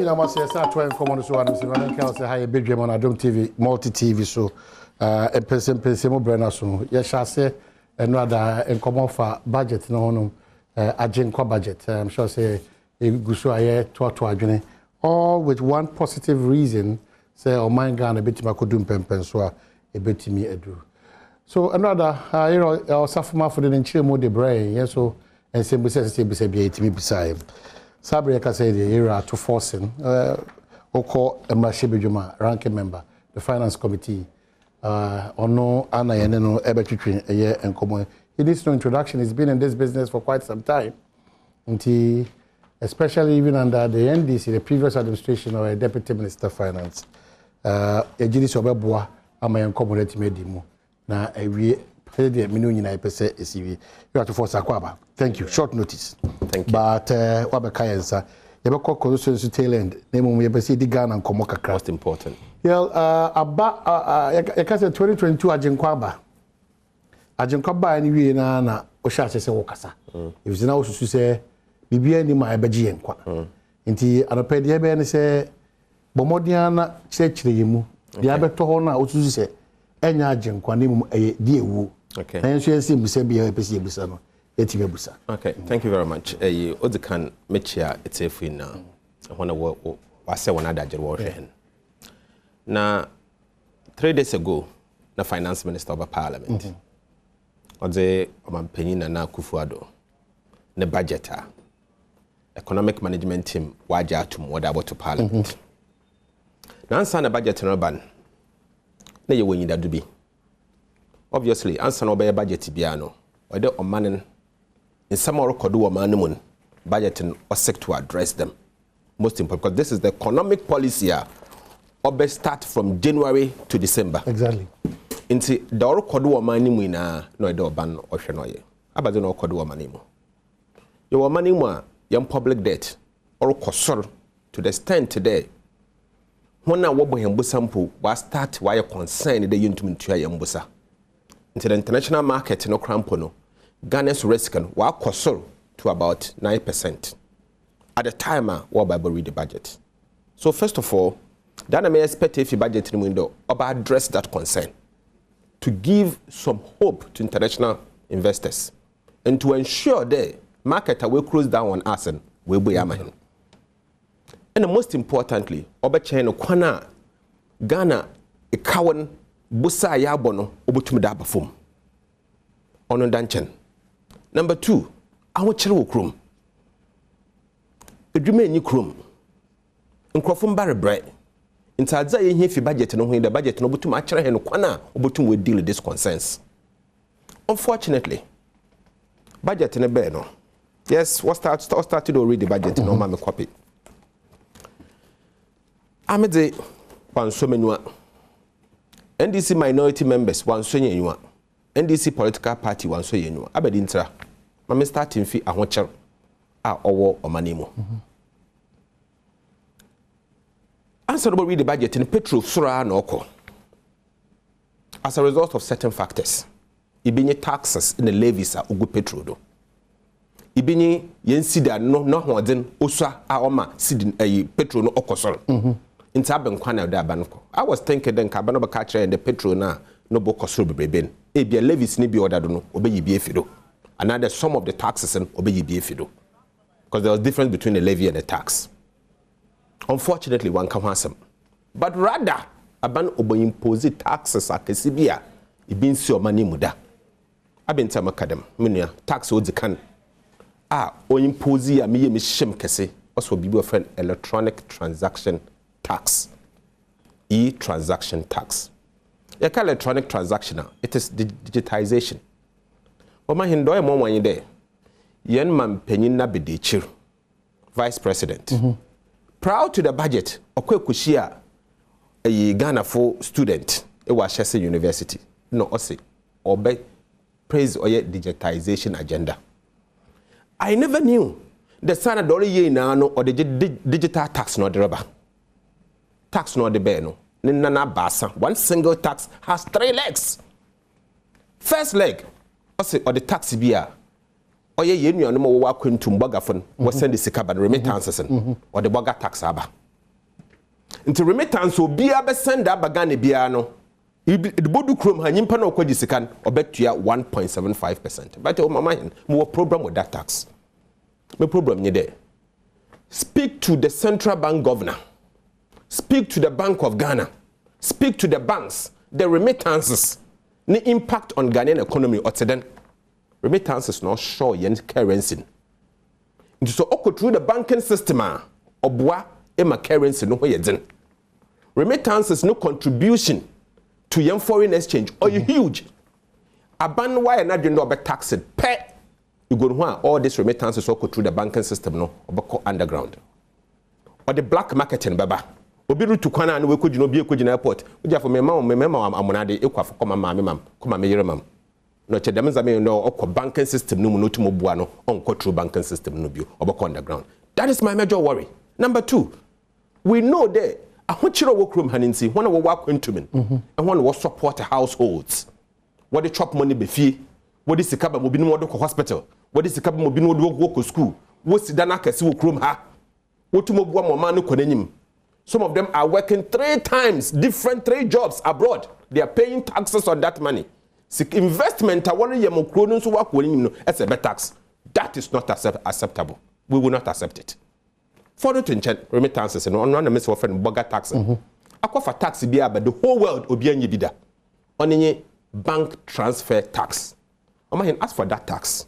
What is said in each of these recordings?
I must say, start to come so I'm saying, I say, hi, Badwam on Adom TV, multi TV, so, Mpensenpensemu brand so, yes, I say, and rather, and come off a budget, no, agenko budget, I'm sure say, Gusu aye, to all with one positive reason, say, oh, my God, a bit Badwam Mpensenpensemu, a bit me edu. So, another, you know, suffer for the Nchile de brain, yes, so, and say, be beside. Sabre say the era to forcing oko Badwam ranking member the finance committee ono ana yeneno ebetwitwe eye enkomo. He needs no introduction. He's been in this business for quite some time, and especially even under the NDC, the previous administration, or a deputy minister of finance ejidi sobeboa ama enkomo retimedimu na ewie the minu nyina epese esiwi. You have to force akwaba. Thank you. Short notice. Thank you. But wabakayensa yebekọ constituency tail end nemu yebese di Ghana nkomo kakra. Most important. Yeah, yakase 2022 ajenkwaba ani wie na ohya se wokasa. If na osusu se bibia ni ma ebeji yenkwa. Nti anopede ebe ne se bomodian na chekire yemu. Dia beto ho na osusu se enya ajenkwa nemu di ewu. Okay. Okay, thank you very much. Odzikan mechia etsefu na hona wase wona dagere wo hwe. Na 3 days ago, the finance minister of parliament odze omampanyin na Akufo-Addo ne budgeter economic management team waja atum wada to parliament. Na ansa na budget no ban na ye wonyi dadu bi. Obviously, answer no be budget biano. Or the omanin in some or kodu omanumun budget or seek to address them. Most important because this is the economic policy here. Obe start from January to December. Exactly. Inti the or kodu omanimu na no do ban or shenoye. Abado no kodu omanimu. Your omanimu young public debt or kosor to the extent today. When na wobo hembusampu was start why concern the yuntumentua yembusa. Into the international market no crampono, Ghana's risk wa kosol to about 9%. At the time, what Bible read the budget. So first of all, that may expect if you budget in the window about address that concern to give some hope to international investors and to ensure the market will close down on us and will be amahin. And most importantly, Obacheno Kwana Ghana a cowan busa yabono obutum da bafum ono danchen. Number 2, awo kire wo krom edwuma enyi krom nkrofo mbare bre intadza ye hia fi budget no ho the budget no obutum a kire he no kwana obutum we deal this concerns. Unfortunately, budget ne be no, yes, what started to read the budget no ma me copy amede kwanso menua NDC minority members wan so yenwa NDC political party wan so yenwa abedi ntra ma starting fi ahocher a owo omanemu answer about read the budget in petrol sura na oko as a result of certain factors ibinye taxes in the levies a ugu petrol do ibinye yensida no hoden osua a oma sidin petrol no okosoro into Abenkwana Dabanko. I was thinking then Kabano Bakacha and the petrol na no bokosro bebreben. E be levies ni bi order no obey bi efido. Another some of the taxes and obey bi efido. Because there was difference between the levy and the tax. Unfortunately, one can have some. But rather, aban obey impose taxes akesibia ibin si o mani muda. Abenta makadam munia tax odi kan. O impose ya me shem kese. Also be a friend electronic transaction tax. E-transaction tax. You call electronic transaction, it is digitization. But my hindoy mo one day, yen man penina bedichir, vice president. Proud to the budget, okwe kushia a Ghana for student, a Washington University. No, ose, obey praise or yet digitization agenda. I never knew the sana dori ye nano or the digital tax no the rubber. Tax no the bear no. Nana basa. One single tax has 3 legs. First leg, or the tax beer. Or ye no more work into Bogafon, was send the Sikaban remittances or the Boga tax aba. Nti remittance obia be send abagane bia no. The bodu krom ha nyimpa na okwaji sika obetua 1.75%. But o mama hin mo problem with that tax. Me problem nye there. Speak to the central bank governor. Speak to the Bank of Ghana. Speak to the banks. The remittances. The impact on Ghanaian economy. Then remittances not sure yen currency. So oko through the banking system obwa ema currency no yedin. Remittances no contribution to yen foreign exchange or huge. Aban why na do be taxed pay. You go to all these remittances oko through the banking system no obako underground. Or the black marketing baba. Obiru to kwana no we ko jino bi ko jina airport. Oja for me amonade ekwa for koma mam koma me yere mam. No che dem zame no okọ banking system no mu no tumo bua no onko through banking system no bio obako underground. That is my major worry. Number 2, we know that ahochiro wo krom haninti when we work intumen and when we support households. What the chop money be fee, what the sikaba mo bi no do hospital, what the sikaba mo bi no do go school, what sidana kase wo krom ha. What tumo bua mo ma no konenyim. Some of them are working 3 times, different 3 jobs abroad. They are paying taxes on that money. Investment, as a better tax. That is not acceptable. We will not accept it. For the remittances, and on the miss of bugger tax. I call for tax, but the whole world will be bida. On any bank transfer tax. I mean, ask for that tax.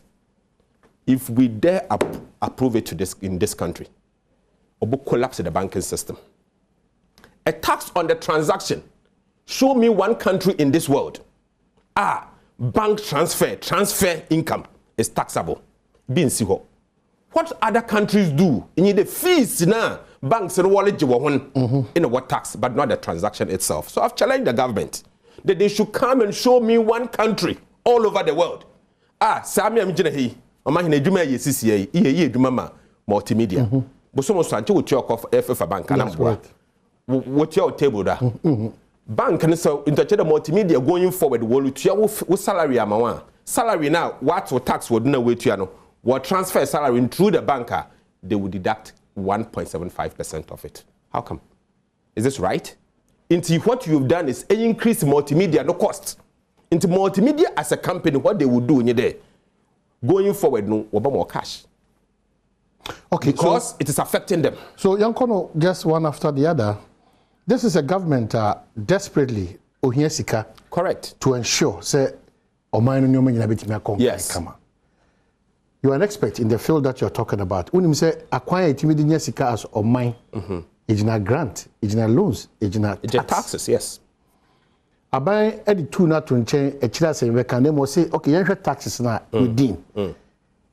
If we dare approve it in this country, we will collapse the banking system. A tax on the transaction. Show me one country in this world. Bank transfer income is taxable. Being siho. What other countries do? You need the fees now. Banks in what tax, but not the transaction itself. So I've challenged the government that they should come and show me one country all over the world. Sami amjina hi. Omahine juma yesisi ye juma multimedia. Bosomo sanche wo chok of FF bank anambwa. What your table da? Bank and so into the multimedia going forward will salary amawa. Salary now, what tax would no way to what transfer salary through the banker, they would deduct 1.75% of it. How come? Is this right? Into what you've done is increase multimedia no cost. Into multimedia as a company, what they would do in your day going forward, no more cash. Okay, because it is affecting them. So Yankono, just one after the other. This is a government desperately ohiesika. Correct. To ensure say yes. You are an expert in the field that you're talking about. When you say acquire itimidi sika as omine, ejina grant, ejina loans, ejina taxes, yes. Abai edi two na to nchen echira se we can name say okay yenhwe taxes na within.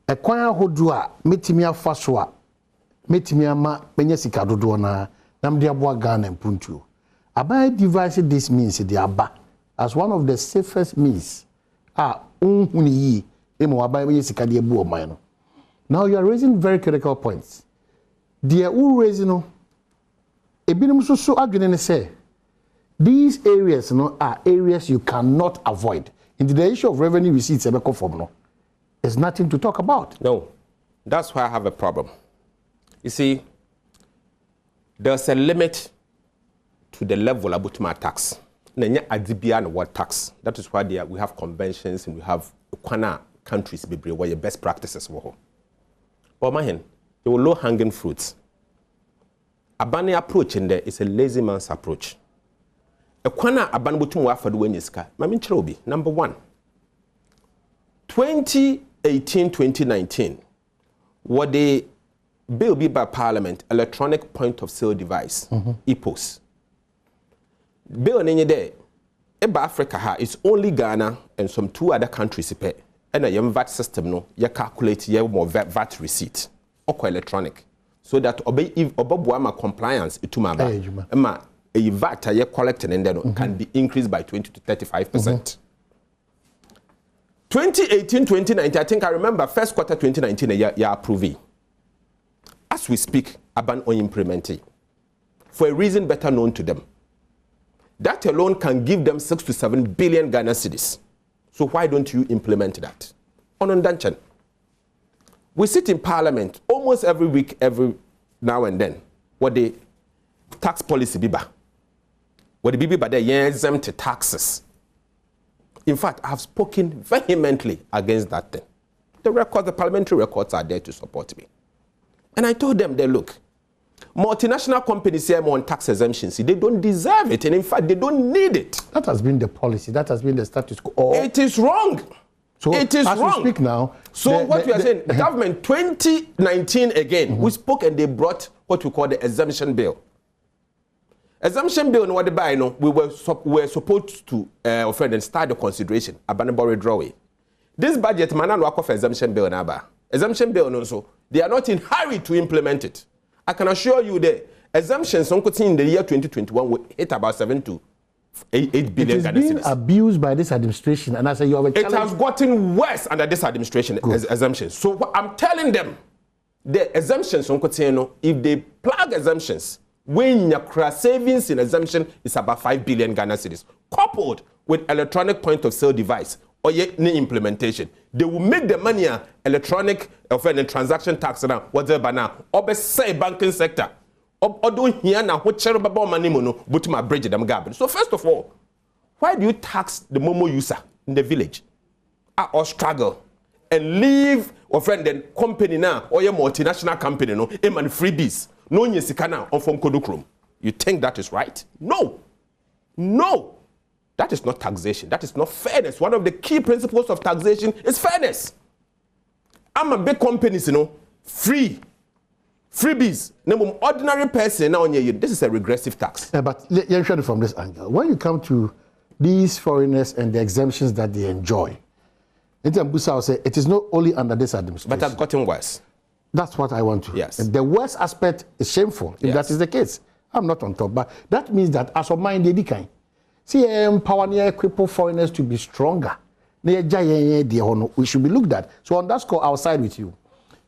Acquire hodua metimi afa so a metimi ama penye sika dodo na nam dia boa Ghana mpuntu. Abai device this means the aba as one of the safest means. Unhuni yi emo abai penye sika dia bu oman no. Now you are raising very critical points. Dear who raising no ebinom so adwene ne say these areas are areas you cannot avoid. In the issue of revenue receipts there's nothing to talk about. No. That's why I have a problem. You see, there's a limit to the level of my tax. What tax? That is why we have conventions and we have countries where your best practices were. But there were low-hanging fruits. A banning approach in there is a lazy man's approach. Number 1, 2018-2019, what the bill be by Parliament, electronic point of sale device, EPOS. Bill in there, Africa it's only Ghana and some 2 other countries pay. And a VAT system no, you calculate more VAT receipt or electronic, so that if Badwam compliance ituma a VAT you collecting and then can be increased by 20 to 35%. 2018-2019, I think I remember first quarter 2019 you approve. As we speak, Aban on implementing for a reason better known to them. That alone can give them 6 to 7 billion Ghana cedis. So why don't you implement that? On Danchan, we sit in Parliament almost every week, every now and then. What they tax policy biba. What the biba they exempt taxes. In fact, I have spoken vehemently against that thing. The parliamentary records are there to support me. And I told them, look, multinational companies here on tax exemptions, they don't deserve it. And in fact, they don't need it. That has been the policy. That has been the status quo. It is wrong. So it is as wrong. We speak now. So what we are saying, the government 2019 again, we spoke and they brought what we call the exemption bill. Exemption bill, what they buy, we were supposed to offend and start the consideration. Abanabori drawing. This budget, man, and work of exemption bill now. Exemption bill also, they are not in hurry to implement it. I can assure you the exemptions in the year 2021 will hit about 7 to 8 billion. It is being abused by this administration, and I say you have a challenge. It has gotten worse under this administration. Exemptions. So what I'm telling them, the exemptions if they plug exemptions, when your savings in exemption is about 5 billion Ghana cedis, coupled with electronic point of sale device or yet implementation, they will make the money electronic and transaction tax now whatever now or say banking sector or don't hear now what cherubable money mono but my bridge them garbage. So first of all, why do you tax the Momo user in the village or struggle and leave or friend then company now or your multinational company no and freebies no nyesikana on from Kodukrum? You think that is right? No. That is not taxation. That is not fairness. One of the key principles of taxation is fairness. I'm a big company, freebies. Ordinary person now, this is a regressive tax. Yeah, but you're showing from this angle. When you come to these foreigners and the exemptions that they enjoy, it is not only under this administration. But it's gotten worse. That's what I want to. Yes. And the worst aspect is shameful, if that is the case. I'm not on top. But that means that as of mind, they can. See, empower cripple foreigners to be stronger. We should be looked at. So on that score, I'll side with you.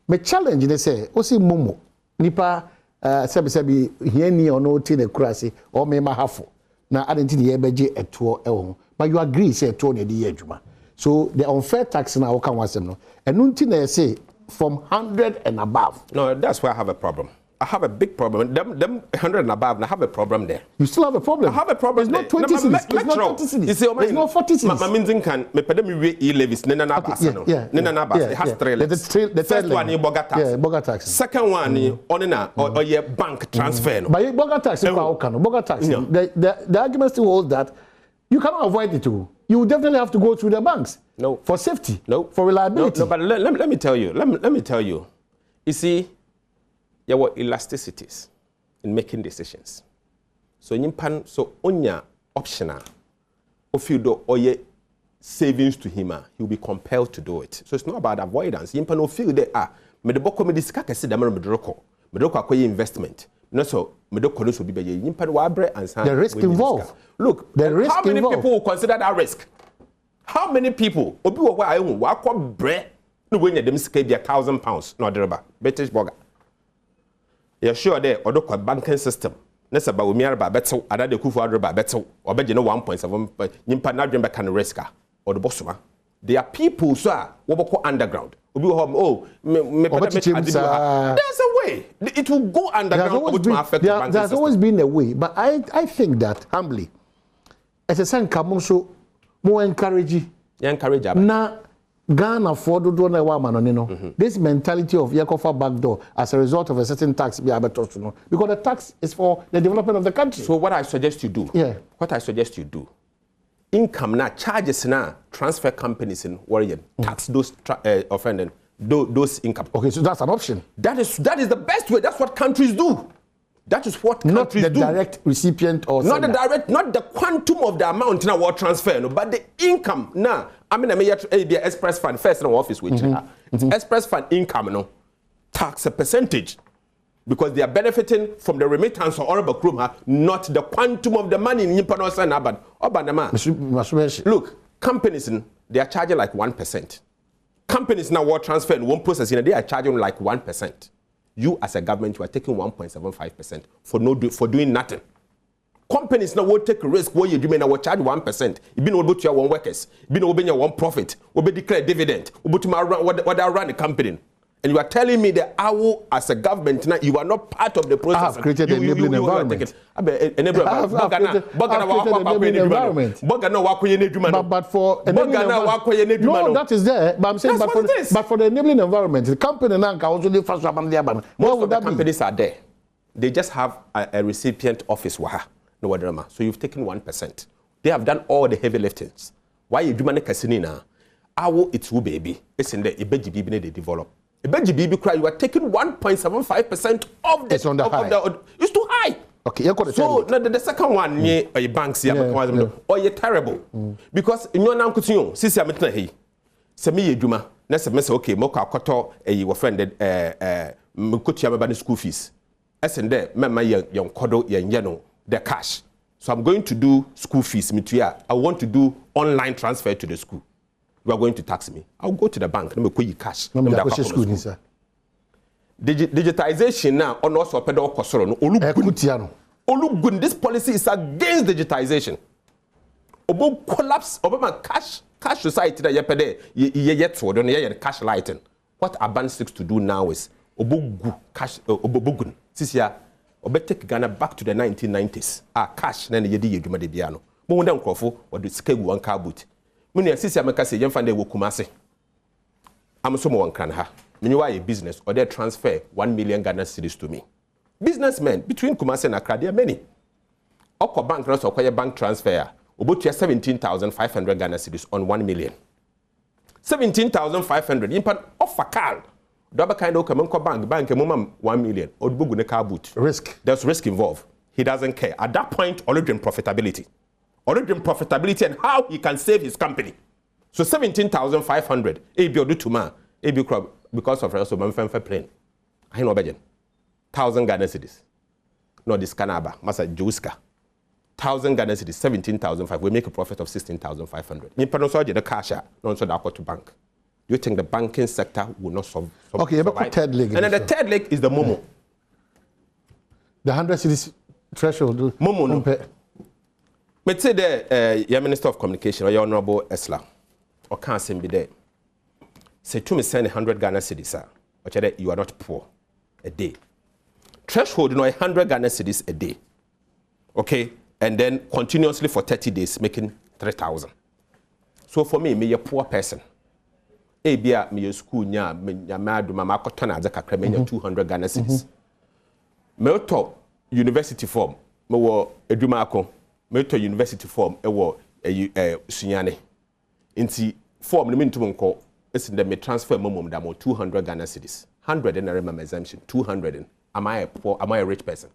My challenge, they say, Osi Momo, Nipa, Sebi, Hieni or no tin a crassi, or Mema Hafo. Now, I didn't think the a tour, but you agree, say, Tony the Edjuma. So the unfair tax now can was no. And nothing they say from 100 and above. No, that's where I have a problem. I have a big problem. Them 100 and above, I have a problem there. You still have a problem? I have a problem. It's not 20 cities. It's not 20 cities. It's not 40 cities. My means can me pay them e-levies. Nena Nabas. It has 3 levels. The first one is Boga tax. Yeah, Boga tax. Second one is onina or your bank transfer. But Boga tax is Boga tax. The argument still holds that you cannot avoid it too. You definitely have to go through the banks. No. For safety. No. For reliability. No, but let me tell you. Let me tell you. You see, there were elasticities in making decisions. So nyimpan so onya optional if you do oye savings to him, he will be compelled to do it. So it's not about avoidance. Nyimpan no feel that me de boko me disika kese da me droko akoye investment. No so me do kono so bi be nyimpan wa bre ansan. The risk involved. Look, the risk how many involved. people will consider that risk? How many people obi wo wa ayu wa kwa bre no we nya dem sika bi £1,000 no dereba British burger. You're sure there or the banking system. Nessa ba umiara ba betel, another kufu adre ba betel, or better 1.7 nyimpa na dwemba kan riska or the bossuma. There are people sir woboko underground. Obi home there's a way. It will go underground. There's always been a way, but I think that humbly, as a son come so more encourage na Ghana for do na wa manonino. This mentality of yakofa backdoor as a result of a certain tax be because the tax is for the development of the country. So what I suggest you do, income na charges na transfer companies in Warrior tax those offending those income. Okay, so that's an option. That is the best way. That's what countries do. That is what countries do. Not the direct recipient or not the direct, not the quantum of the amount now what transfer, no, but the income now. I mean, the express fund first in the office which express fund income no tax a percentage because they are benefiting from the remittance or Oraba not the quantum of the money in Yimpanos and Abad. Look, companies they are charging like 1%. Companies now what transfer in one process they are charging like 1%. You as a government you are taking 1.75% for doing nothing. Companies now will take a risk where you do now charge 1%. You been able to your one workers, you been able your one profit, will be declare dividend, what run the company. And you are telling me that AWO, as a government, now you are not part of the process. I have created an enabling environment. I have created an enabling environment. But for no, that is there. But I'm saying, but for the enabling environment, the company now can also do fast. Most of the companies are there. They just have a recipient office. No drama. So you've taken 1%. They have done all the heavy liftings. Why you do money casino now? AWO, it's who baby. It's in the EBGB they develop. EBGB cry. You are taking 1.75% of the. It's on the high. It's too high. Okay, you got it. So the second one, your banks here, or you're terrible because in your now continue. Since I'm not here, say me Juma. Next semester, okay, moka koto your friend mkuti ya school fees. As in there, mama young kodo young the cash. So I'm going to do school fees. I want to do online transfer to the school. You are going to tax me. I'll go to the bank. Let me pay you cash. Digitization now on also pedal kosoro no olugun. This policy is against digitization. Obo collapse obama cash society that yepede yet for don cash lighting. What Aban seeks to do now is obogu cash obogun. Sisia obe take Ghana back to the 1990s. Cash na yedi yeduma de bia no. Mo wonda nkrofo wode skegu wan car boot. Muni sisia meka se yemfa na wo kumase. Am so mo wan kran ha. When you are a business or they transfer 1 million Ghana cedis to me. Businessmen between Kumasi and Accra, there are many. Oko bank or bank transfer, about 17,500 Ghana cedis on 1 million. 17,500. Impact of a car. Double kind of bank, a moment 1 million. Or book car boot. Risk. There's risk involved. He doesn't care. At that point, already in profitability. Already in profitability and how he can save his company. So 17,500. Ebi odu tuma. Ebi crop. Because of also Mpensenpensemu plane. I know budget. 1,000 Ghana cedis. No this Canaba, Masa Juska. 1,000 Ghana cedis, 17,500. We make a profit of 16,500. Me panoso the cash no so that to bank. Do you think the banking sector will not survive? Okay, you have third leg. And then the third leg is the Momo. The 100 cedis threshold. Momo no. Let's say the Minister of Communication or your Honorable Esla or can't be there. Say to me, send 100 Ghana cedis, or you are not poor a day. Threshold, 100 Ghana cedis a day. Okay? And then continuously for 30 days, making 3,000. So for me a poor person. Ebia, me school, me makotana, zakakre, 200 Ghana cedis. Me to university form, me wo edumako, me to university form, wo sunyane. Inti form, ni mintu mko. It's in the me transfer momum damo 200 Ghana cedis. 100 and I remember exemption. 200. Am I a poor? Am I a rich person?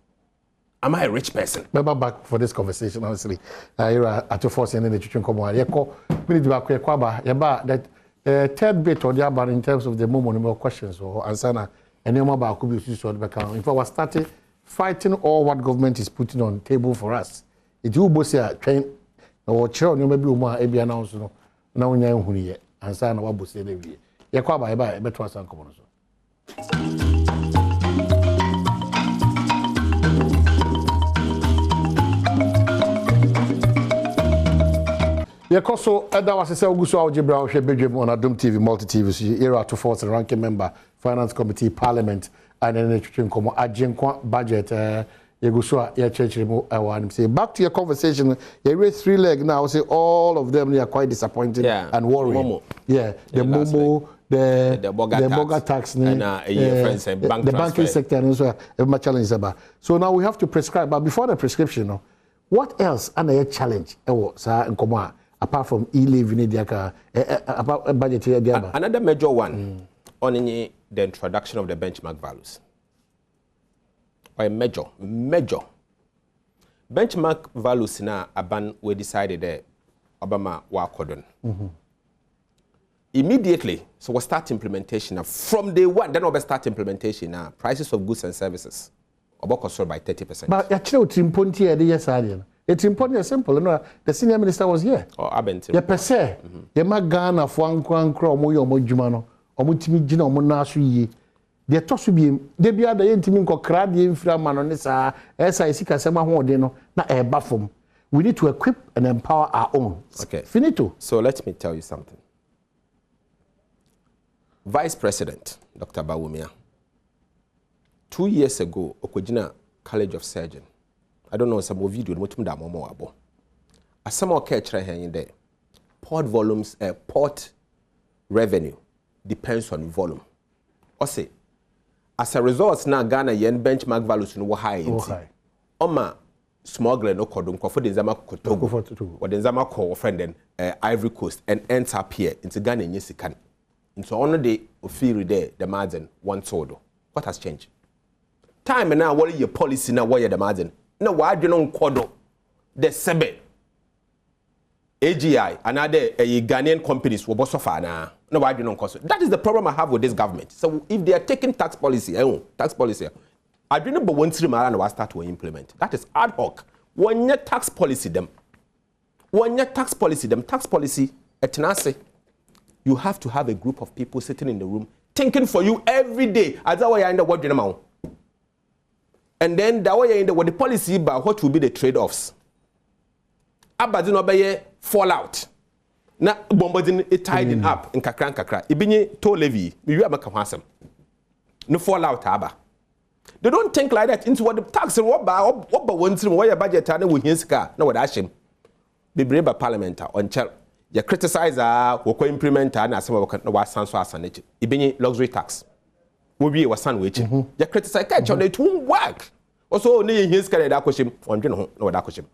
Am I a rich person? Remember back for this conversation, honestly. You're at your force and then the children come on. You need to back that third bit or the other in terms of the more questions or answer and then about could be so back. If I was starting fighting all what government is putting on table for us, it will both say train or children maybe be announced now we and sign what we say every year. By better was uncommon. Yakoso, that was a Guso Algebra, Badwam on Adom TV, Multi TV, era to force a ranking member, Finance Committee, Parliament, and then the budget. Yegusua, church remove. I want to say back to your conversation. You raise 3 legs now. Say all of them they are quite disappointed and worried. Momo. Yeah, the Momo, the boga tax, and the banking sector, and also a challenge about. So now we have to prescribe. But before the prescription, what else under a challenge? Apart from e-leave, about budget. Another major one on the introduction of the benchmark values. Or a major benchmark values na aban we decided that Obama wa cordon. Immediately, so we start implementation from day one. Then we start implementation now. Prices of goods and services about soared by 30%. But actually, it's important here. It's important, simple. The senior minister was here. Oh, Abent. Yeah, per se. Yeah, Magana, Fwankwan, Moyo, Mojumano, or Mutimijino, Monasu. They toss be they be the intimate crowd the inframan on this na bafum. We need to equip and empower our own. Okay. Finito. So let me tell you something. Vice President Dr. Bawumia 2 years ago okojina College of Surgeon. I don't know some video mutum da momo abo. Asama oka kire hen there. Port volumes port revenue depends on volume. Ose as a result na Ghana yen benchmark values no high. Oma smuggler no kodum ko for the zama kotogo. Or the zama ko friend then Ivory Coast and ends up here into Ghana nyesikan. So on the day of feel there the margin one sodo. What has changed? Time now what your policy now what you the margin? No why do not kodo the sebe AGI another Ghanaian companies will so far now. No why do not cost. That is the problem I have with this government. So if they are taking tax policy, I do not want to and start to implement. That is ad hoc. When your tax policy them, tax policy etenase. You have to have a group of people sitting in the room thinking for you every day. As that way you end up working amount. And then that way you end up with the policy about what will be the trade-offs. Abadin obeye fallout. Na bombarding it tidying up in kakra. Ibinye to levy. You are making no fallout aba. They don't think like that into what the tax and what one thing where your budget and with his car. No what ashim. Be brave parliament on chel. You criticize we implement and some of what sounds so as an ibini luxury tax. We be was sandwich. You criticize catch on it won't work. Also, near his carried aquashim on no aquashim.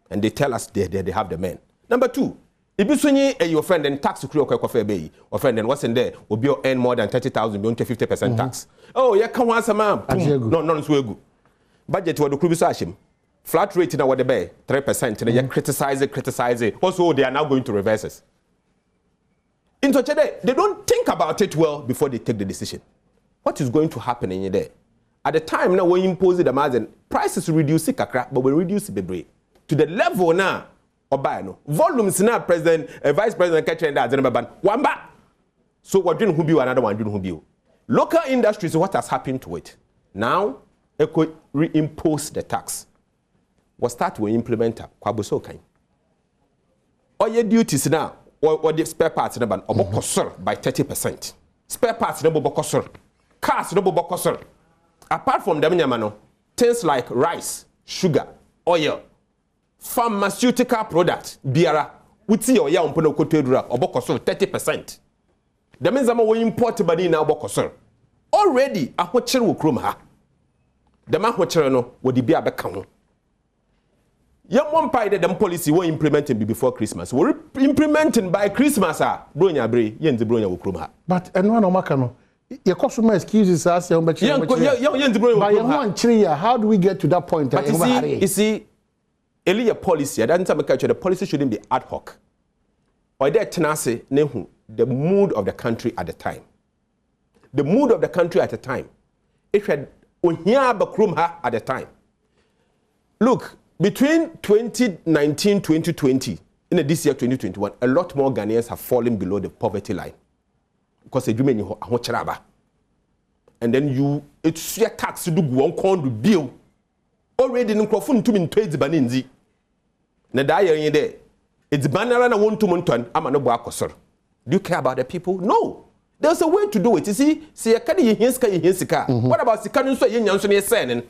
And they tell us they have the men. Number two, if you say your friend and tax to create a coffee bay, or friend and what's in there will be earn more than 30,000, beyond 50% tax. Oh, yeah, come once a man. No, so good. Budget what the crew him. Flat rate in our debate, 3%, and you criticize it. Also, they are now going to reverse it. In such a day, they don't think about it well before they take the decision. What is going to happen in your day? At the time now, when you impose the margin, prices reduce it, but we reduce it to the level now. No. Volumes now, Vice President catching that one back. So what doing who be another one doing who be. Local industries, what has happened to it? Now, it could reimpose the tax. What start to implement kwabuso kind. All your duties now, or the spare parts number by 30%. Spare parts number bokosor. Cars number bokosor. Apart from them, yamano, things like rice, sugar, oil, pharmaceutical products, biara, uti or ya umpono kotedura or bokosor 30%. That means I'm going import body now bokosor. Already, a watcher will chrome ha. The man watcher no would be a beckham. Young one pie that them policy were implementing before Christmas. We're implementing by Christmas, Bronya Bray, Yen the Bronya will chrome ha. But and one of Macano. Your customer excuses us, but how do we get to that point? But you see, Elia policy, I don't the policy shouldn't be ad hoc. Or that tenase nehu the mood of the country at the time. The mood of the country at the time. It had at the time. Look, between 2019, 2020, in this year 2021, a lot more Ghanaians have fallen below the poverty line. Because you mean and then it's your tax to do one corn bill already in Crofun to mean trades baninzi. Nadaya there. It's banner and I want to monton. I'm an obakosor. Do you care about the people? No. There's a way to do it. You see a kadi hinska. What about Sikanu so yin saying?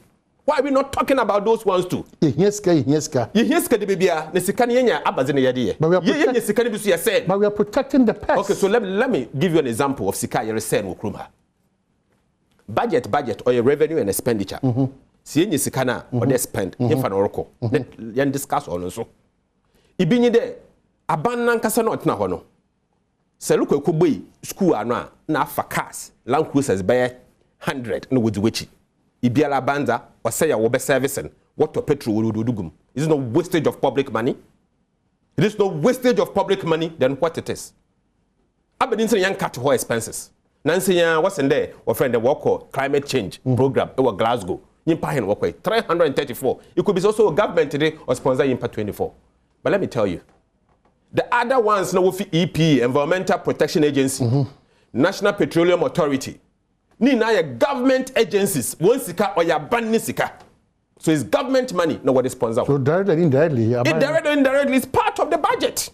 Why are we not talking about those ones too? Hinska. The baby, Nesikania Abazin Yadia. But we are protecting the pest. Okay, so let me give you an example of Sikaya Sen Wukruma. Budget or your revenue and expenditure. See any Sikana or they spend in Oracle. Then discuss on also. Ibini de Abanan Casanot na hono. Seluko Kubi school ana na for cars, Land Cruisers by 100 no with which. Ibiala Banza or say a wobe servicing what to petrol will do. Is it no wastage of public money? It is no wastage of public money, then what it is. I've been in young cut whole expenses. Nancy what's in there, or friend the walk climate change program over Glasgow. Yimpa walkway 334. It could be also a government today or sponsor Yimpa 24. But let me tell you, the other ones now with EP, Environmental Protection Agency, National Petroleum Authority. Ni na government agencies one sika or ya ban sika. So it's government money no what is sponsor. So directly and indirectly. Indirectly it's part of the budget.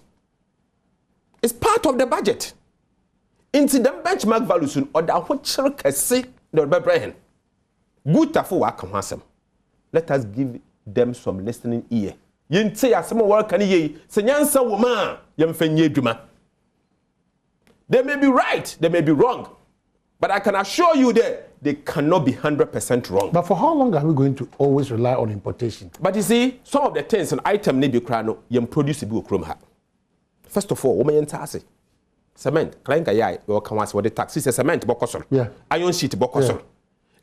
It's part of the budget. Into the benchmark values or the hochel kese the bebrehen. Good tafo wa kamhasem. Let us give them some listening ear. Yente asemo work kan ye se nyansa woman yemfanye dwuma. They may be right, they may be wrong. But I can assure you that they cannot be 100% wrong. But for how long are we going to always rely on importation? But you see, some of the things and items need to be you produce bi okrom ha. First of all, woman yentase. Cement, klanka yai, we can once what the tax is cement bokosol. Yeah. Iron sheet bokosol.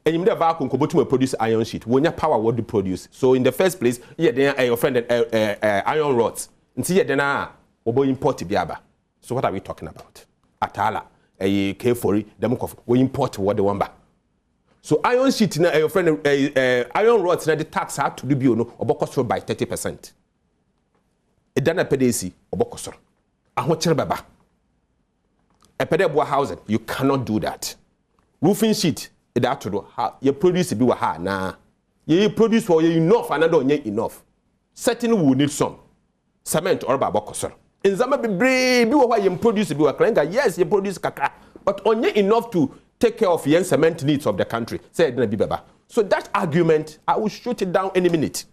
And you never vacuum to produce iron sheet. When your power what to produce. So in the first place, yeah, then your friend iron rods. Until yeah, then obo import biaba. So what are we talking about? Atala, a K4, them we import what the wamba. So iron sheet na your friend iron rods na the tax had to be no obokosol by 30%. E dana pedesi obokosol. Ahochere baba. A pedeboa housing, you cannot do that. Roofing sheet, that to do. You produce be ha na. You produce for you enough, another on enough. Certainly we will need some cement or babokosor. In Zama be brave, be what you produce be a yes, you produce kaka, but on enough to take care of the cement needs of the country. Say it be baba. So that argument, I will shoot it down any minute.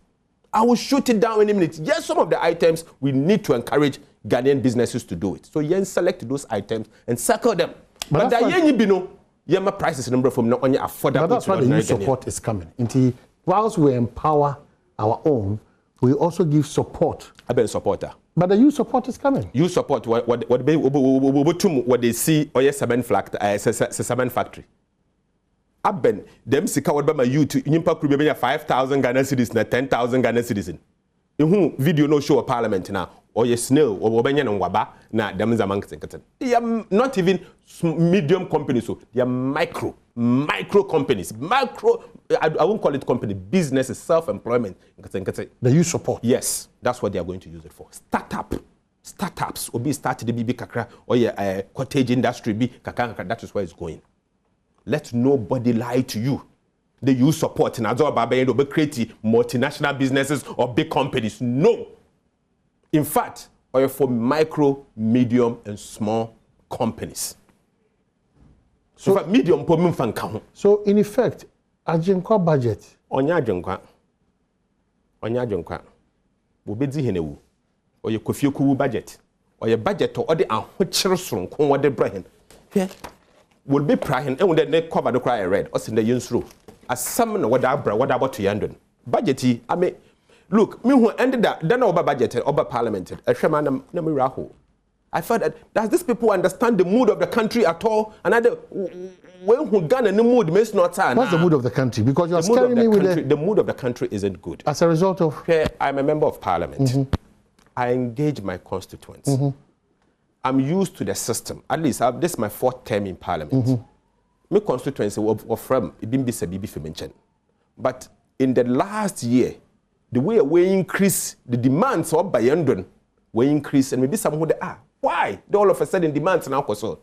I will shoot it down any minute. Yes, some of the items we need to encourage Ghanaian businesses to do it. So yen select those items and circle them. But the yen bino yema prices number from not only affordable. But that's why the youth support is coming. Until whilst we empower our own, we also give support. I've been a supporter. But the youth support is coming. You support what they see or yes cement factory. I've been them sika what by my youth in Nimpa 5,000 Ghana cedis na 10,000 Ghana cedis. In video no show a parliament now. Or yes, snail, or Wabanya and Waba, na them is among the they are not even medium companies, so they are micro companies. I won't call it company, business, self-employment. The youth support. Yes, that's what they are going to use it for. Startups will be started to be kakra, or yeah, cottage industry be kakra, that is where it's going. Let nobody lie to you. The youth support in Adom Mpensenpensemu create multinational businesses or big companies. No. In fact, or for micro, medium, and small companies. So, medium, so in effect, Ajinkwa budget. Onya Ajinkwa. Wobedi henewu. Or your Kofi budget. Or your budget or the ahochirsun kon wode brahin. Here will be prahin and when they cover the cry red or in the yunsru. As some what about to yandon. Budgety, I mean. Look, me who ended that, then over budgeted, over parliamented, a shaman namiraho. I felt that does these people understand the mood of the country at all? Another when who gun and the mood makes not time. What's the mood of the country? Because you are scaring me with the mood of the country isn't good. As a result of I'm a member of parliament. I engage my constituents. I'm used to the system. At least this is my 4th term in parliament. My constituency were from it. But in the last year, the way we increase the demands of Bayandon, we increase and maybe some would why? They all of a sudden demands now so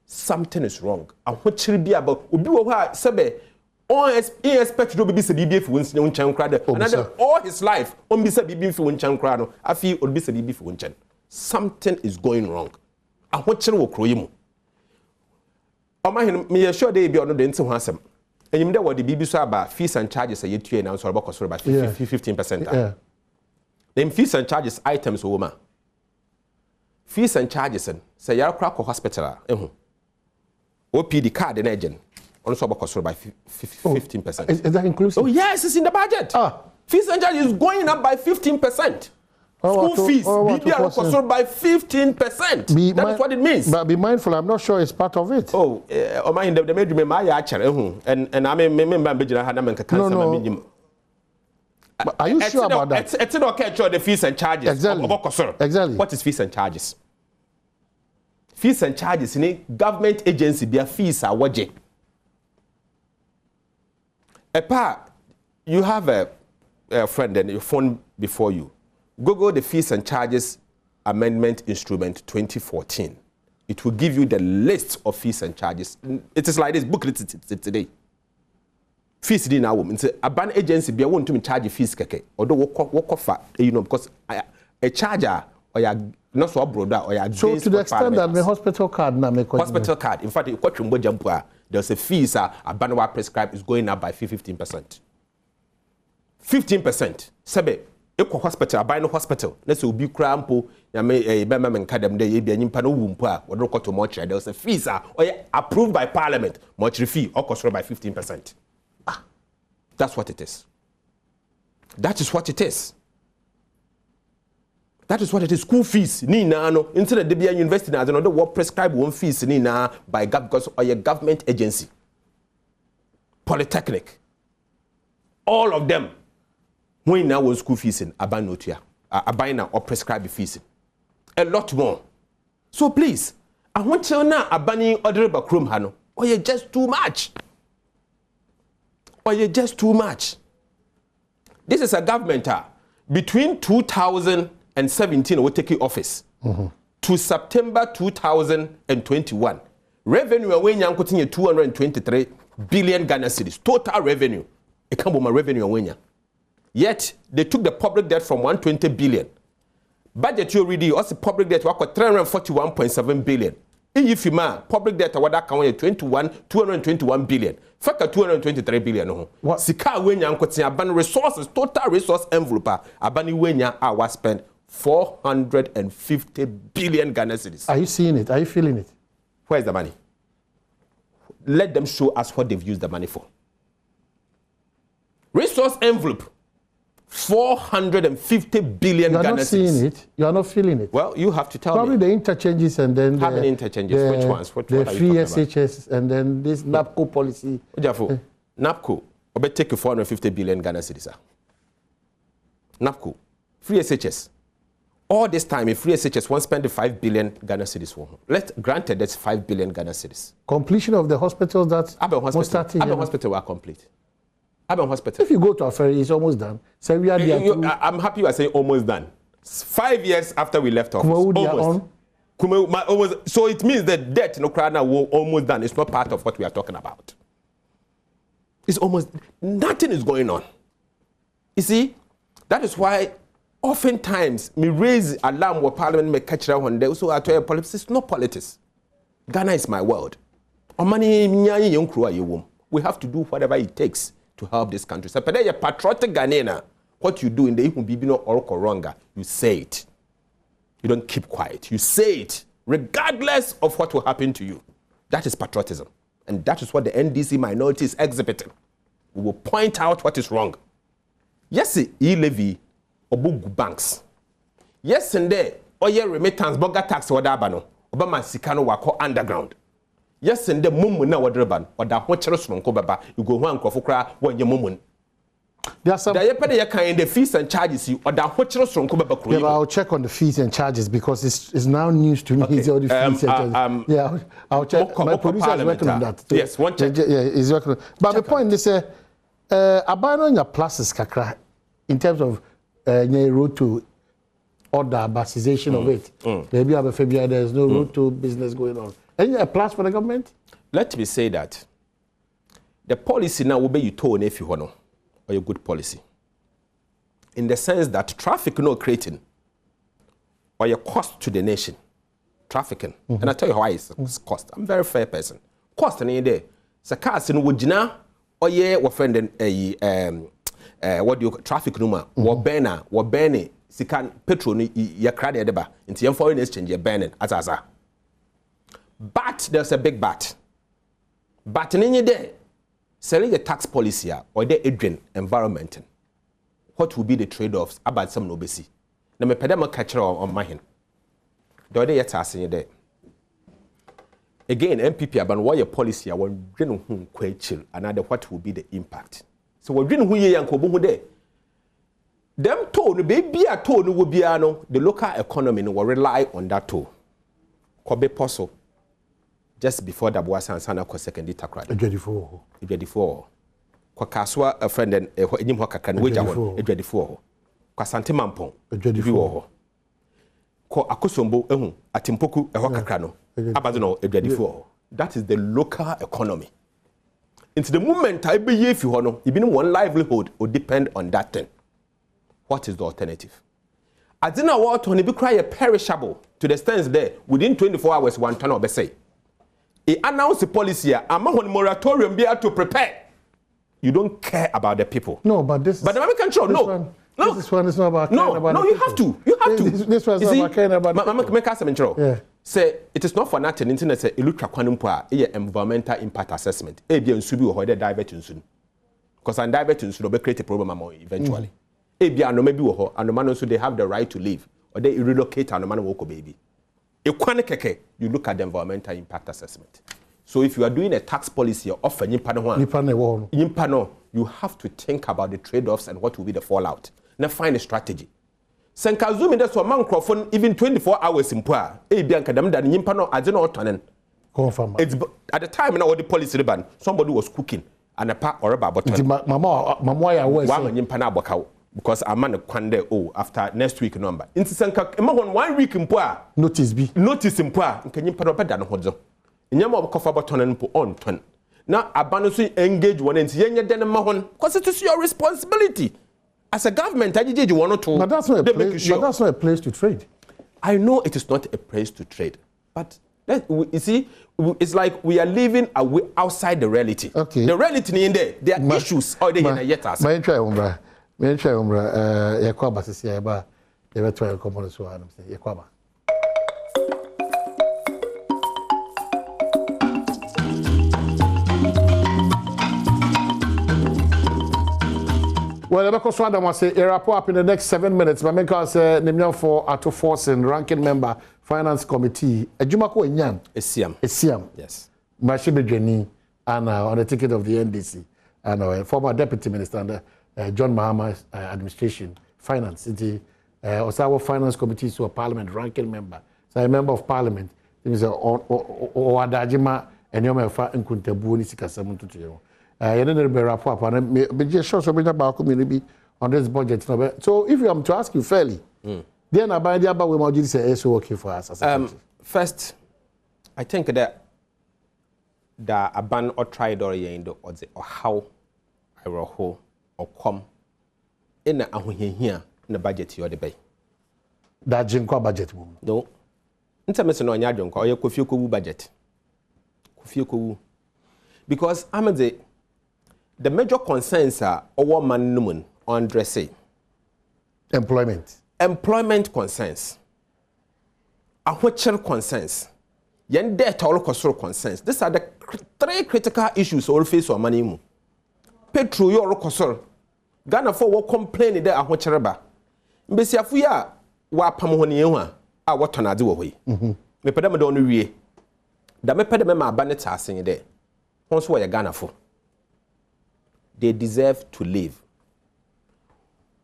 something is wrong. And what should be about Sabe all expect to be BB for Another all his life on be BB for Winchancrano. I feel would be BB for Winchan. Something is going wrong. And what shall we cry you? Me assure they be on the into handsome. And you know what the BBC about fees and charges a year now so about 15%. Yeah. Them fees and charges items woman. Fees and charges and say you're crack hospital. OPD card and agent also about by 15%. Is that inclusive? Oh yes, it's in the budget. Fees and charges is going up by 15%. School fees by 15%. That is what it means. But be mindful, I'm not sure it's part of it. Oh, mind the made me my actually, and I remember No. Are you sure about that? It's not catch the fees and charges. Exactly. What is fees and charges? Fees and charges in a government agency, their fees are waje. You have a friend and your phone before you. Google the fees and charges amendment instrument 2014. It will give you the list of fees and charges. It is like this booklet today. Fees in our woman. A ban agency be want to charge fees keke. Although work offer, because a charger or not so abroad or against. So to the extent that the hospital card now make hospital card, in fact, there's a fees a Badwam prescribe is going up by 15%. 15%. Sebe, equal hospital, buy no hospital. Let's be crampo, a Bemam Cadam Day, be an impano wumpa, or local to mortuary. There's a fees approved by Parliament, mortuary fee, or cost by 15%. That's what it is. That is what it is. That is what it is. School fees, Nina, no. Instead of the university, there's another what prescribe one fees, Nina, by because or a government agency, polytechnic, all of them. When now was school fees in Abanotia, Abina or prescribe fees, a lot more. So please, I want you now abaning other backroom hano, or you're just too much, or you're just too much. This is a government between 2017 we take office to September 2021. Revenue when you continue 223 billion Ghana cedis. Total revenue. It can't be my revenue when. Yet they took the public debt from 120 billion. Budget you already also public debt was 341.7 billion. If you ma public debt what that can 221 billion. Faka 223 billion no. What sika wenya nkotia ban resources total resource envelope abani wenya was spent 450 billion Ghana cedis. Are you seeing it? Are you feeling it? Where's the money? Let them show us what they've used the money for. Resource envelope 450 billion Ghana cedis. You are not seeing it. You are not feeling it. Well, you have to tell Probably me. The interchanges and then how many interchanges? Which ones? What the free SHS and then this NAPCO policy. Ojafo, NAPCO, I take 450 billion Ghana cedis. NAPCO, free SHS. All this time, if free SHS won't spend the 5 billion Ghana cedis for. Granted, that's 5 billion Ghana cedis. Completion of the hospitals that Adom Hospital were complete. Adom Hospital. If you go to a ferry, it's almost done. So we are I'm happy you are saying almost done. 5 years after we left office. Almost. So it means that debt no crowd now almost done. It's not part of what we are talking about. It's almost nothing is going on. You see, that is why oftentimes me raise alarm what Parliament may catch around one day. So I tell you, politics is not politics. Ghana is my world. We have to do whatever it takes to help this country. So, you're patriotic Ghanaian. What you do in the Ihun or Koronga, you say it. You don't keep quiet. You say it, regardless of what will happen to you. That is patriotism. And that is what the NDC minority is exhibiting. We will point out what is wrong. Yes, e-levy, obugu banks. Yes, and there, oye remittance, boga tax, wadabano, obama sikano wako underground. Yes, and the mumu na wadreban, or da hocheros from Kobaba, you go one crofokra when your mumun. There are some. The fees and charges you, or da hocheros from Kobaba. Yeah, but I'll check on the fees and charges because it's now news to me. Okay. It's all the fees and charges. Yeah, I'll check. My producer is working on that. So yes, one check. Yeah, he's working on. But check the point is, abandon your pluses, kakra, in terms of road to order, basization of it. Maybe have a February, there's no road to business going on. Any a plus for the government? Let me say that the policy now will be you told if you want or a good policy. In the sense that traffic no creating or your cost to the nation. Trafficking. And I tell you how it's cost. I'm a very fair person. Cost any day. So cars in Wujina or ye were friend what do you traffic number or banner sikan petrol ya crowd deba into your foreign exchange you're banning as. But there's a big but. But in any day, selling the tax policy or the Adrian environment, what will be the trade-offs about some obesity? Now, me pedama catcher on my hand. The other yet asking there. Again, MPP about why your policy I want to quite chill. Another what will be the impact? So we're doing who ye yanko who there. Them toll baby a toll will be the local economy will rely on that toll. Kobe Poso. Just before that was Sana ko second takrad. Ejwadifo. Kwa kaswa a friend and enyim ho kakra no weja ho ejwadifo. Kwa sante mampon ejwadifo ho. Ko akosombo ehu atimpoku eho kakra no abazo no ejwadifo ho. That is the local economy. Into the moment I be ye fi ho no, even one livelihood will depend on that thing. What is the alternative? I didn't know what to be cry perishable to the stands there within 24 hours one ton of say. He announced the policy among moratorium be able to prepare. You don't care about the people. No, but this. But the American control. No. This one is not about caring about no, the you people. have to. You have to. This one's not about caring about the people. Make us some intro. Yeah. Say it is not for nothing. Internet say illutra kwanumpo a environmental impact assessment. E be nsu bi wo ho de divert nsu. Because and divert nsu no be create a problem eventually. E be anoma bi wo ho, anoma no so they have the right to live or they relocate anoma no wo ko baby. E kwane keke, you look at the environmental impact assessment. So if you are doing a tax policy or offer nyimpa no, you have to think about the trade-offs and what will be the fallout. Now find a strategy. Senkazumi that's one microphone even 24 hours in poa. E bi anka dem da nyimpa no age no otonen. Confirm. It's at the time na all the policy ban somebody was cooking and a pa or a bottle. Mama ya was one nyimpa na abokaw because a man kwande after next week number. Inti senka ema 1 week in poa notice in poa nka nyimpa no beda no hodzo. Nyama obokofa botonen po on ton. Now abano so engage one and yenye den ma hon because it is your responsibility. As a government, but that's not a place. But that's not a place to trade. I know it is not a place to trade, but you see, it's like we are living outside the reality. Okay. The reality in there are issues. Or they yet us. My try umbra. Yakwaba sisi yaba. Yaba try common so I'm saying Yakwaba. Well, because Adam was say a report up in the next 7 minutes. My main cause Nimyan for Ato Forson, ranking member, finance committee. Ejumako Enyam. Esiam. Yes. Mashibe Jenny and on the ticket of the NDC and former deputy minister under John Mahama's administration, finance. City Osawa Finance Committee, so a parliament ranking member. So a member of parliament. It is Owadajima and Yomefa and Kuntabu Nisika Samuntu. On this budget. So if I'm to ask you fairly, then I buy the about we might say it's okay for us. First, I think that a ban or tried or how I will or come in a here in the budget you're the bay. That Jinko budget. No. Intermission on Yadonko or your Kofioko budget. Kofioko. Because I'm the major concerns are our man on dressing. Employment concerns. Ahwechel concerns. Yen debt all concerns. These are the 3 critical issues all face on money. Petro your kosor. Ghana for what complain there ahwecheleba. Mbesi afuya wa pamohoni yewa a what on adi way. Me pedam don wie. Da me pedam ma banet asing there. Once what Ghana for. They deserve to live.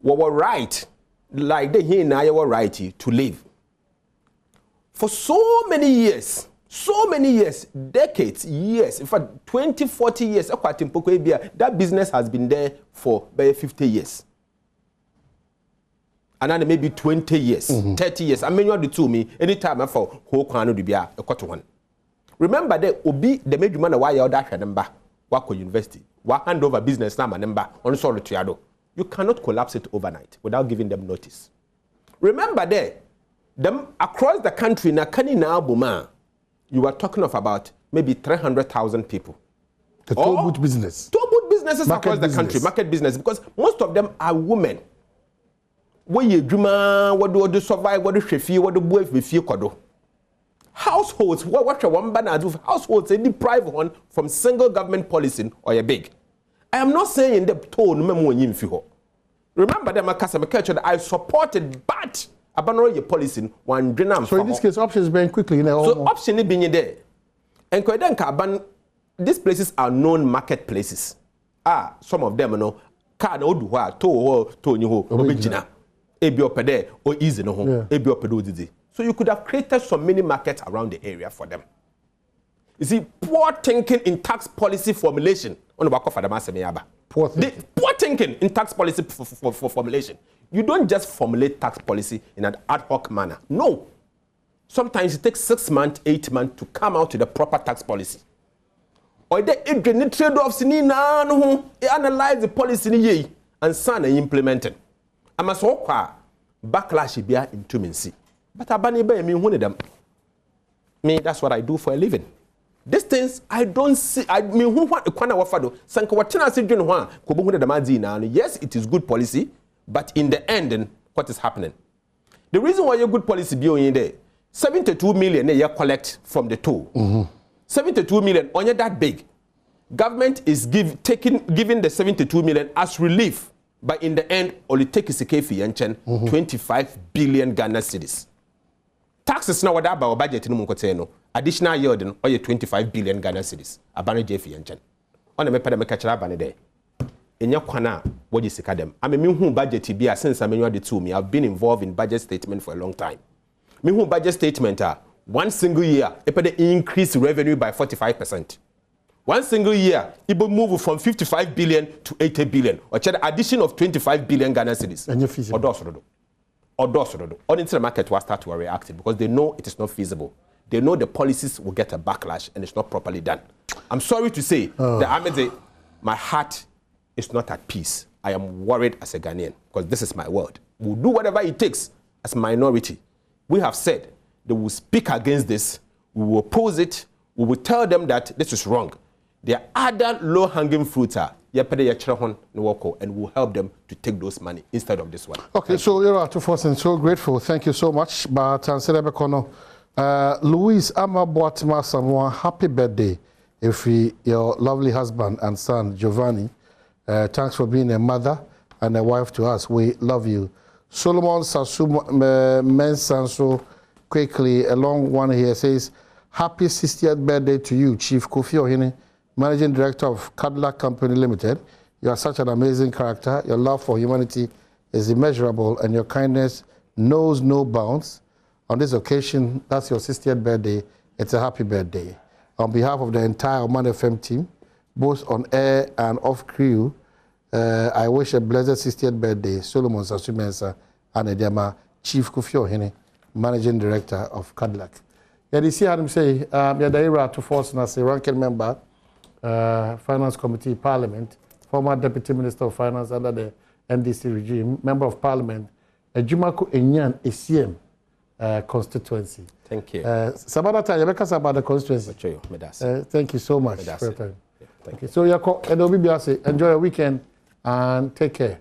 We were right, like they here now were right to live. For so many years, decades, years, in fact, 20, 40 years, that business has been there for about 50 years. And then maybe 20 years, 30 years. I mean, you do to me, anytime I fall, who can do be a quarter one. Remember that Obi, the major man, why you're that number, Wako University. Hand over business now, number on sorry to you cannot collapse it overnight without giving them notice. Remember there, them across the country, you are talking of about maybe 300,000 people. The toll booth business. Toll booth businesses across the country, market business, because most of them are women. What you do, what do survive, what do she feel, what do boy feel kodo. Households, what one banner do? Households, they deprive one from single government policy or a big. I am not saying the tone memo yimfiho. Remember that that I supported, but abandon your policy one drenam. So in this case, options being quickly in so option being there. And these places are known marketplaces. Some of them know car no do to you original. Ebi opede or easy no home. Ebi opedo didi. So you could have created some mini markets around the area for them. You see, poor thinking in tax policy formulation. Poor thinking in tax policy for formulation. You don't just formulate tax policy in an ad hoc manner. No. Sometimes it takes 6 months, 8 months to come out with a proper tax policy. Or they trade-offs analyze the policy and implement it. I must walk backlash be in tumensi. But abani be me hu them. Me, that's what I do for a living. These things I don't see. I mean, who want kwana wafado? Sanka watina si dwene ho a ko bo hu de madi na no. Yes, it is good policy, but in the end, then what is happening? The reason why your good policy be on there, 72 million you collect from the toll. 72 million only that big. Government is giving the 72 million as relief, but in the end, only take is a kefi and 25 billion Ghana cedis. Taxes now what about budget in Munkoteno. Additional yield or 25 billion Ghana cedis. Abane Jefi and Chen. On the mepad catch up on a day. In your corner, what is them? I mean, who budget be since I mean the two me. I've been involved in budget statement for a long time. Me who budget statement are one single year, it increase revenue by 45%. One single year, it will move from 55 billion to 80 billion, or the addition of 25 billion Ghana cedis. And you're feasible. Or the market will start to react because they know it is not feasible. They know the policies will get a backlash and it's not properly done. I'm sorry to say that my heart is not at peace. I am worried as a Ghanaian because this is my word. We'll do whatever it takes as a minority. We have said they will speak against this. We will oppose it. We will tell them that this is wrong. There are other low-hanging fruits and we'll help them to take those money instead of this one. Okay, so you're out to force so grateful. Thank you so much. But Louise Amaboatma Samoa, happy birthday. Your lovely husband and son, Giovanni. Thanks for being a mother and a wife to us. We love you. Solomon Sasu Mensanso, quickly, a long one here says, happy 60th birthday to you, Chief Kofi Ohene, Managing Director of Cadillac Company Limited. You are such an amazing character. Your love for humanity is immeasurable and your kindness knows no bounds. On this occasion, that's your 60th birthday. It's a happy birthday. On behalf of the entire Oman FM team, both on air and off crew, I wish a blessed 60th birthday, Solomon Sasu Mensa and Edema, Chief Kofi Ohene, Managing Director of Cadillac. Yeah, you see how say, you're to force as a ranking member, Finance Committee, Parliament, former Deputy Minister of Finance under the NDC regime, Member of Parliament, Jumako Enyan ACM constituency. Thank you. Sabata, you make us about the constituency. Thank you so much for your time. Thank you. So, enjoy your weekend and take care.